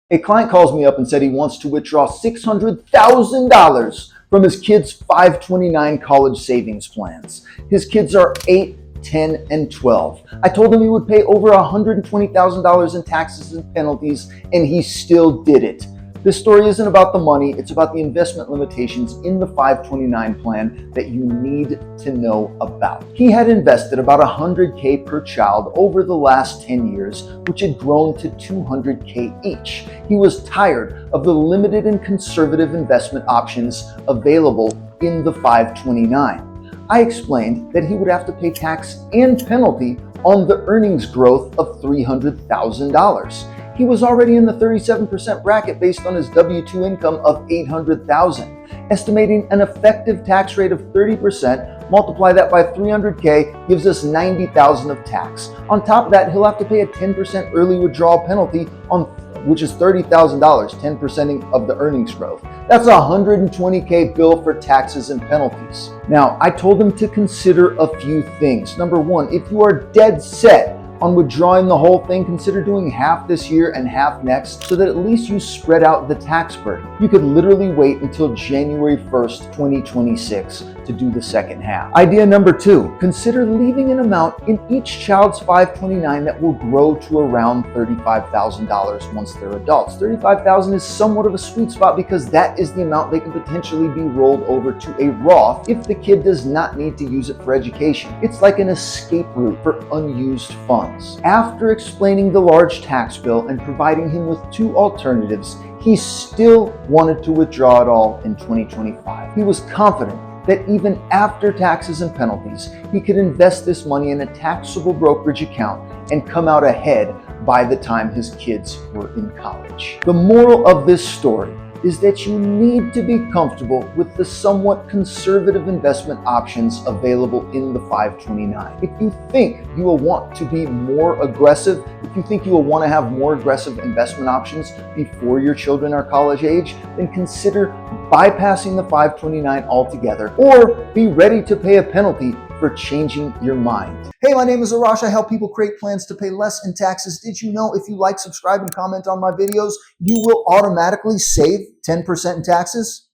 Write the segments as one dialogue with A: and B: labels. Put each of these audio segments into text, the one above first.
A: A client calls me up and said he wants to withdraw $600,000 from his kid's 529 college savings plans. His kids are 8, 10, and 12. I told him he would pay over $120,000 in taxes and penalties, and he still did it. This story isn't about the money, it's about the investment limitations in the 529 plan that you need to know about. He had invested about $100K per child over the last 10 years, which had grown to $200K each. He was tired of the limited and conservative investment options available in the 529. I explained that he would have to pay tax and penalty on the earnings growth of $300,000. He was already in the 37% bracket based on his W-2 income of $800,000. Estimating an effective tax rate of 30%, multiply that by $300K gives us $90,000 of tax. On top of that, he'll have to pay a 10% early withdrawal penalty which is $30,000, 10% of the earnings growth. That's a $120K bill for taxes and penalties. Now, I told him to consider a few things. Number one, if you are dead set on withdrawing the whole thing, consider doing half this year and half next so that at least you spread out the tax burden. You could literally wait until January 1st, 2026 to do the second half. Idea number two, consider leaving an amount in each child's 529 that will grow to around $35,000 once they're adults. $35,000 is somewhat of a sweet spot because that is the amount they can potentially be rolled over to a Roth if the kid does not need to use it for education. It's like an escape route for unused funds. After explaining the large tax bill and providing him with two alternatives, he still wanted to withdraw it all in 2025. He was confident that even after taxes and penalties, he could invest this money in a taxable brokerage account and come out ahead by the time his kids were in college. The moral of this story is that you need to be comfortable with the somewhat conservative investment options available in the 529. If you think you will want to be more aggressive, if you think you will want to have more aggressive investment options before your children are college age, then consider bypassing the 529 altogether, or be ready to pay a penalty for changing your mind. Hey, my name is Arash. I help people create plans to pay less in taxes. Did you know if you like, subscribe, and comment on my videos, you will automatically save 10% in taxes?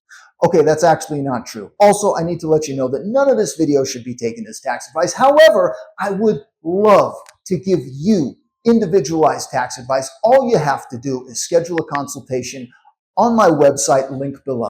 A: Okay, that's actually not true. Also, I need to let you know that none of this video should be taken as tax advice. However, I would love to give you individualized tax advice. All you have to do is schedule a consultation on my website, link below.